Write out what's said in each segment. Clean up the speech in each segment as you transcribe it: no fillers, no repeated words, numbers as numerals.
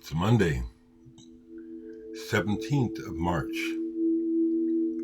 It's Monday, 17th of March.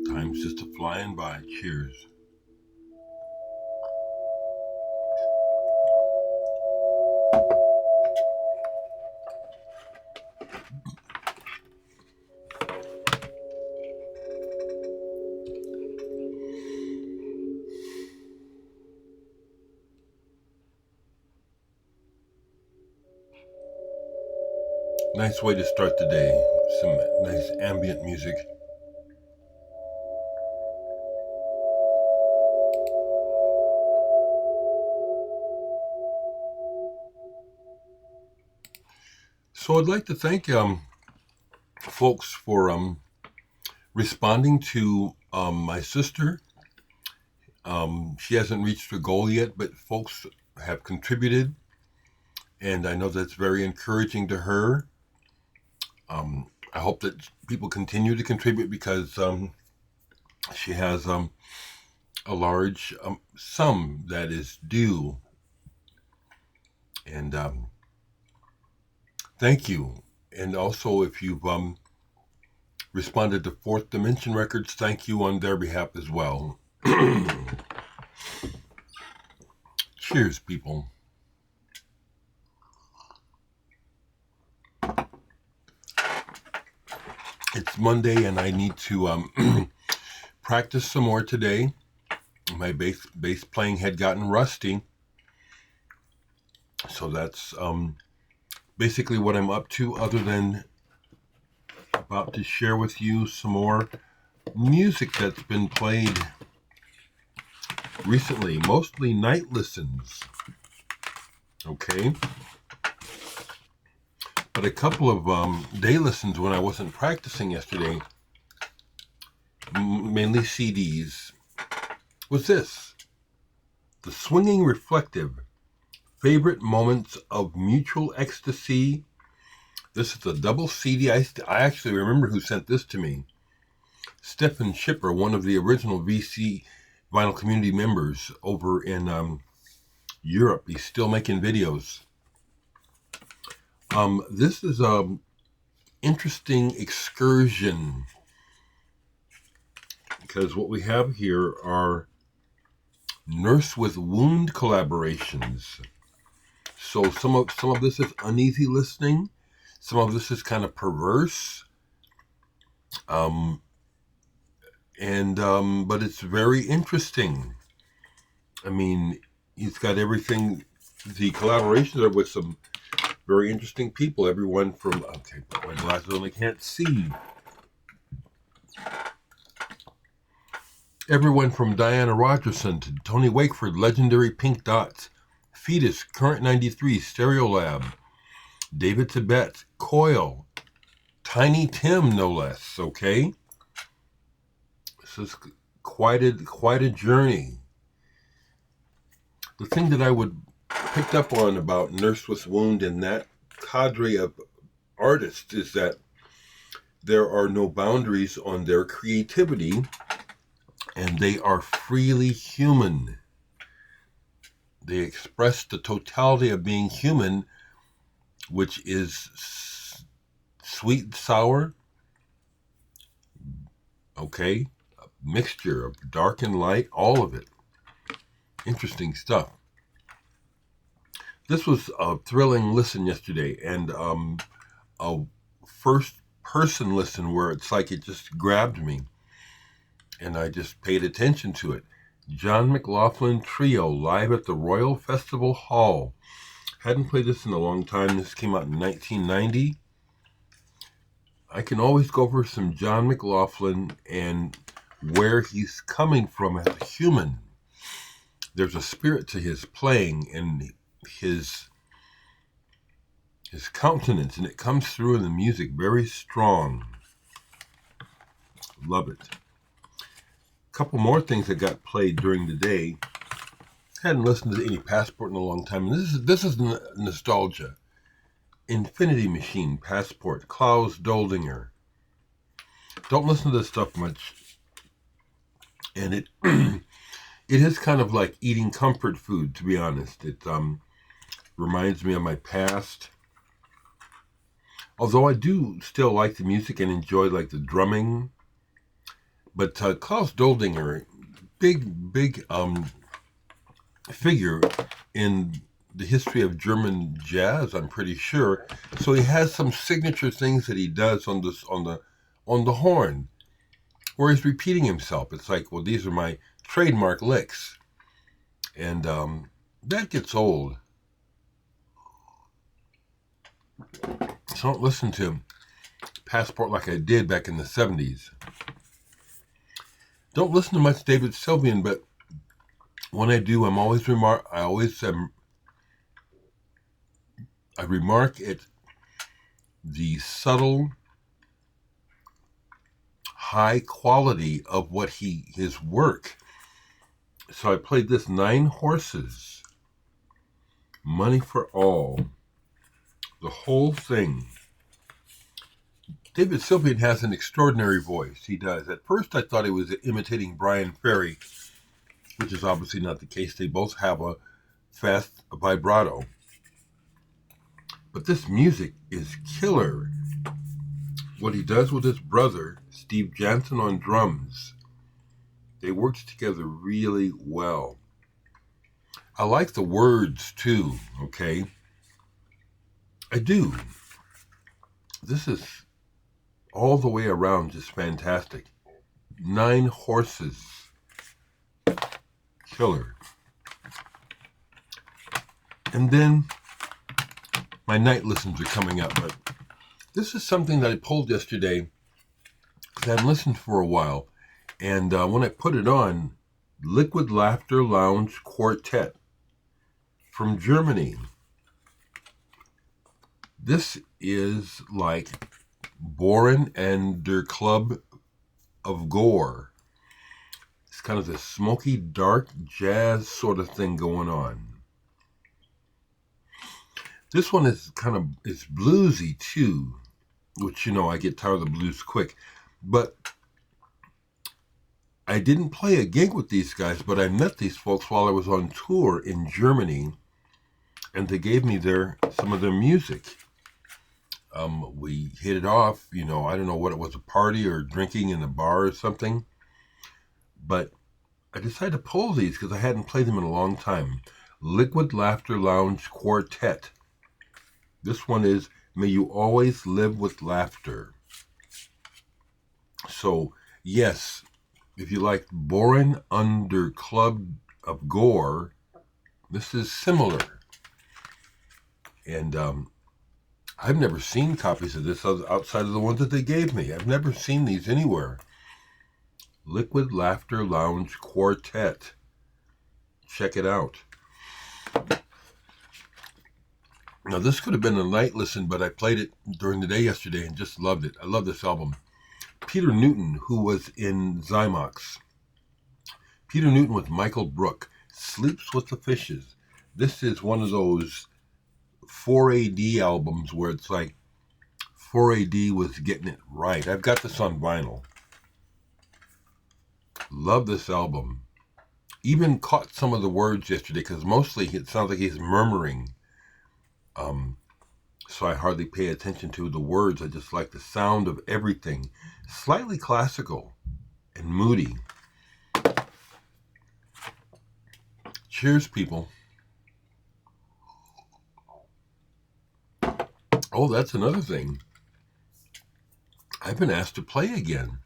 Time's just flying by. Cheers. Nice way to start the day. Some nice ambient music. So I'd like to thank folks for responding to my sister. She hasn't reached her goal yet, but folks have contributed, and I know that's very encouraging to her. I hope that people continue to contribute because she has a large sum that is due. And thank you. And also, if you've responded to Fourth Dimension Records, thank you on their behalf as well. Cheers, people. It's Monday and I need to practice some more today. My bass playing had gotten rusty. So that's basically what I'm up to, other than about to share with you some more music that's been played recently, mostly night listens. Okay. But a couple of day listens when I wasn't practicing yesterday, mainly CDs, was this: The Swinging Reflective, Favorite Moments of Mutual Ecstasy. This is a double CD. I actually remember who sent this to me. Stephen Shipper, one of the original VC Vinyl Community members over in Europe. He's still making videos. This is an interesting excursion because what we have here are Nurse with Wound collaborations. So some of this is uneasy listening. Some of this is kind of perverse. But it's very interesting. I mean, he's got everything. The collaborations are with some very interesting people. Everyone from, okay, but my glasses only can't see. Everyone from Diana Rogerson to Tony Wakeford, Legendary Pink Dots, Fetus, Current 93, Stereolab, David Tibet, Coil, Tiny Tim, no less, okay? This is quite a journey. The thing that I would picked up on about Nurse with Wound and that cadre of artists is that there are no boundaries on their creativity, and they are freely human. They express the totality of being human, which is sweet and sour, okay, a mixture of dark and light, all of it. Interesting stuff. This was a thrilling listen yesterday, and a first-person listen where it's like it just grabbed me, and I just paid attention to it. John McLaughlin Trio, live at the Royal Festival Hall. Hadn't played this in a long time. This came out in 1990. I can always go for some John McLaughlin and where he's coming from as a human. There's a spirit to his playing and his countenance, and it comes through in the music very strong. Love it. A couple more things that got played during the day. Hadn't listened to any Passport in a long time. This is nostalgia. Infinity Machine, Passport, Klaus Doldinger. Don't listen to this stuff much, and it it is kind of like eating comfort food, to be honest. It reminds me of my past. Although I do still like the music and enjoy like the drumming, but Klaus Doldinger, big figure in the history of German jazz, I'm pretty sure. So he has some signature things that he does on the horn, where he's repeating himself. It's like, well, these are my trademark licks, and that gets old. So don't listen to Passport like I did back in the 70s. Don't listen to much David Sylvian, but when I do, I remark at the subtle, high quality of his work. So I played this 9 Horses, Money for All, the whole thing. David Sylvian has an extraordinary voice. He does. At first, I thought he was imitating Brian Ferry, which is obviously not the case. They both have a fast vibrato. But this music is killer. What he does with his brother, Steve Jansen, on drums, they work together really well. I like the words too, okay? I do. This is all the way around just fantastic. 9 Horses. Killer. And then my night listens are coming up, but this is something that I pulled yesterday because I hadn't listened for a while. And when I put it on, Liquid Laughter Lounge Quartet from Germany. This is like Bohren and Der Club of Gore. It's kind of this smoky, dark jazz sort of thing going on. This one is it's bluesy too, which, I get tired of the blues quick. But I didn't play a gig with these guys, but I met these folks while I was on tour in Germany, and they gave me some of their music. We hit it off, I don't know what it was, a party or drinking in a bar or something. But I decided to pull these because I hadn't played them in a long time. Liquid Laughter Lounge Quartet. This one is May You Always Live with Laughter. So, yes, if you like Bohren under Club of Gore, this is similar. And I've never seen copies of this outside of the ones that they gave me. I've never seen these anywhere. Liquid Laughter Lounge Quartet. Check it out. Now, this could have been a night listen, but I played it during the day yesterday and just loved it. I love this album. Pieter Nooten, who was in Zymox. Pieter Nooten with Michael Brook. Sleeps with the Fishes. This is one of those 4AD albums where it's like 4AD was getting it right. I've got this on vinyl. Love this album. Even caught some of the words yesterday because mostly it sounds like he's murmuring. So I hardly pay attention to the words. I just like the sound of everything. Slightly classical and moody. Cheers, people. Oh, that's another thing. I've been asked to play again.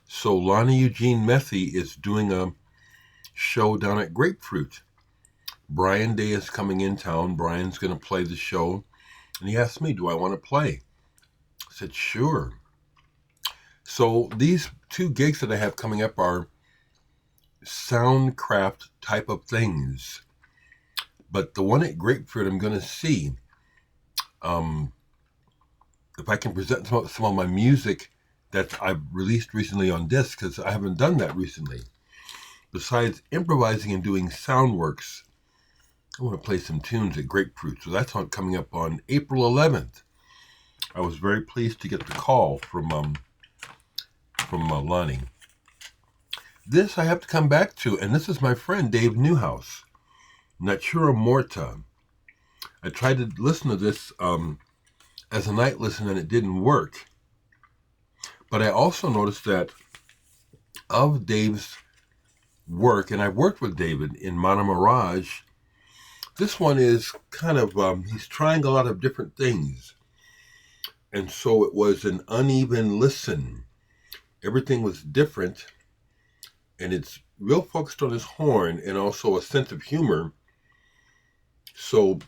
So Lonnie Eugene Methy is doing a show down at Grapefruit. Brian Day is coming in town. Brian's going to play the show. And he asked me, do I want to play? I said, sure. So these 2 gigs that I have coming up are soundcraft type of things. But the one at Grapefruit I'm going to see. If I can present some of my music that I've released recently on disc, because I haven't done that recently. Besides improvising and doing sound works, I want to play some tunes at Grapefruit. So that's coming up on April 11th. I was very pleased to get the call from Lonnie. This I have to come back to, and this is my friend Dave as a night listen and it didn't work. But I also noticed that of Dave's work, and I've worked with David in Mana Mirage, this one is kind of, he's trying a lot of different things. And so it was an uneven listen. Everything was different, and it's real focused on his horn and also a sense of humor. So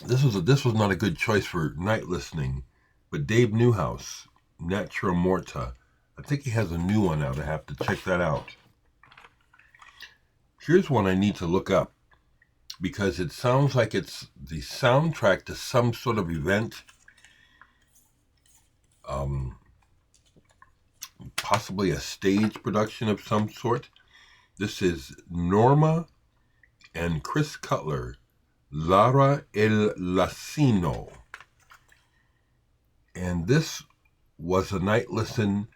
this was not a good choice for night listening. But Dave Newhouse, Natura Morta, I think he has a new one out. I have to check that out. Here's one I need to look up, because it sounds like it's the soundtrack to some sort of event, possibly a stage production of some sort. This is N.O.R.M.A and Chris Cutler, Lara El Lacino. And this was a night listen,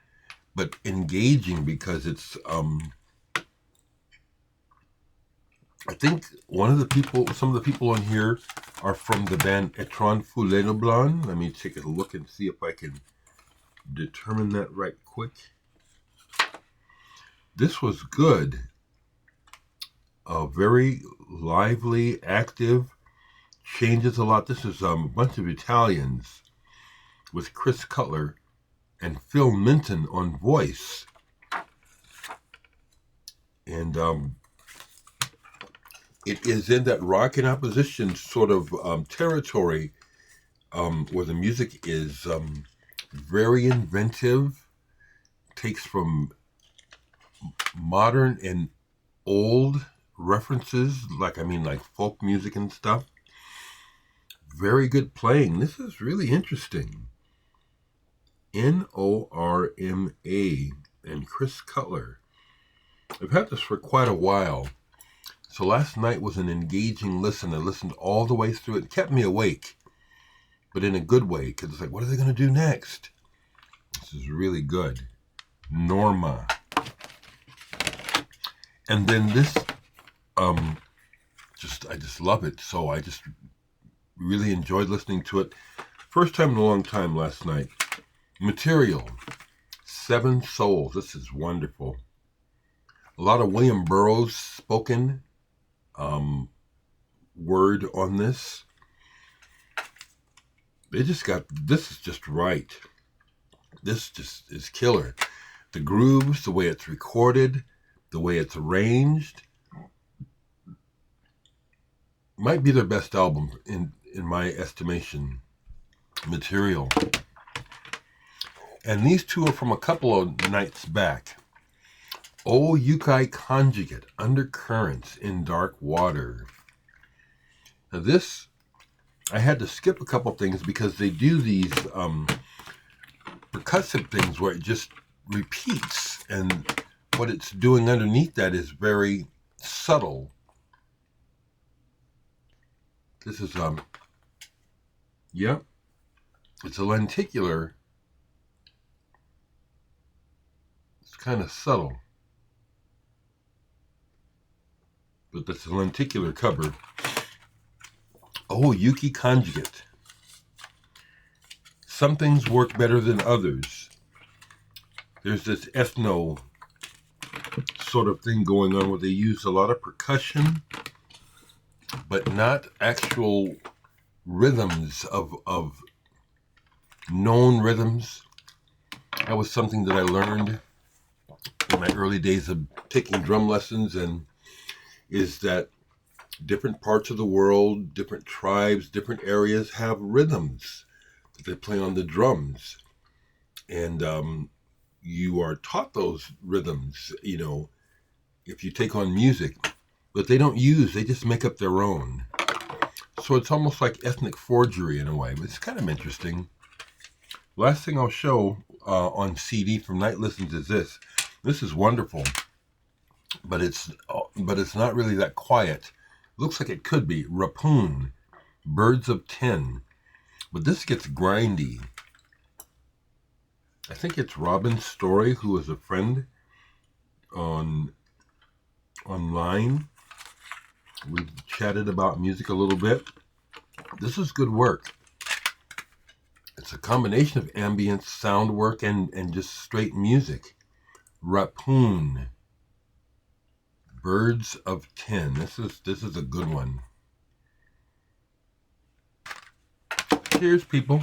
but engaging, because it's, I think some of the people on here are from the band Etron Foulet Le Blanc. Let me take a look and see if I can determine that right quick. This was good. Very lively, active, changes a lot. This is a bunch of Italians with Chris Cutler and Phil Minton on voice. And it is in that rock and opposition sort of territory, where the music is very inventive, takes from modern and old references, like folk music and stuff. Very good playing. This is really interesting. N.O.R.M.A and Chris Cutler. I've had this for quite a while. So last night was an engaging listen. I listened all the way through it. It kept me awake, but in a good way, because it's like, what are they going to do next? This is really good. N.O.R.M.A. And then this, I just love it. So I just really enjoyed listening to it. First time in a long time last night. Material, Seven Souls. This is wonderful. A lot of William Burroughs spoken word on this. This is just right. This just is killer. The grooves, the way it's recorded, the way it's arranged, might be their best album in my estimation. Material. And these two are from a couple of nights back. Oh, Yuki Conjugate, Undercurrents in Dark Water. Now this, I had to skip a couple things because they do these percussive things where it just repeats, and what it's doing underneath that is very subtle. This is, it's a lenticular. It's kind of subtle. But that's a lenticular cover. Oh, Yuki Conjugate. Some things work better than others. There's this ethno sort of thing going on where they use a lot of percussion, but not actual rhythms of known rhythms. That was something that I learned in my early days of taking drum lessons, and is that different parts of the world, different tribes, different areas have rhythms that they play on the drums. And you are taught those rhythms, if you take on music, but they just make up their own. So it's almost like ethnic forgery in a way, but it's kind of interesting. Last thing I'll show on CD from Night Listens is this. This is wonderful, but it's not really that quiet. It looks like it could be. Rapoon, Birds of Ten, but this gets grindy. I think it's Robin Story, who is a friend online. We've chatted about music a little bit. This is good work. It's a combination of ambient sound work and just straight music. Rapoon, Birds of Tin. This is a good one. Cheers, people.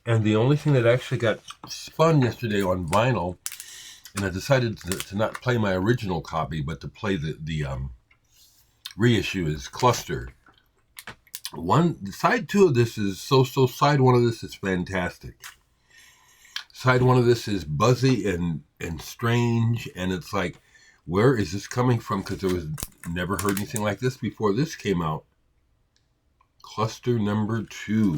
And the only thing that actually got spun yesterday on vinyl, and I decided to not play my original copy, but to play the reissue, is Cluster. Side 2 of this is so. Side 1 of this is fantastic. Side 1 of this is buzzy and strange, and it's like, where is this coming from? Because there was never heard anything like this before this came out. Cluster number 2,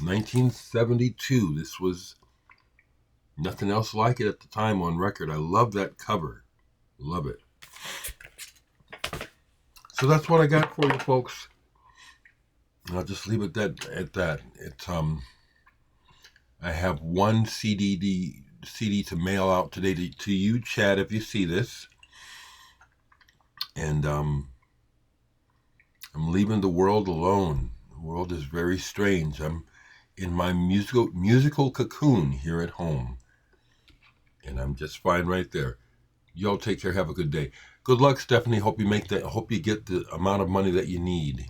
1972. This was nothing else like it at the time on record. I love that cover. Love it. So that's what I got for you, folks. I'll just leave it at that. It's I have one CD to mail out today to you, Chad, if you see this. And I'm leaving the world alone. The world is very strange. I'm in my musical cocoon here at home. And I'm just fine right there. Y'all take care. Have a good day. Good luck, Stephanie. Hope you get the amount of money that you need.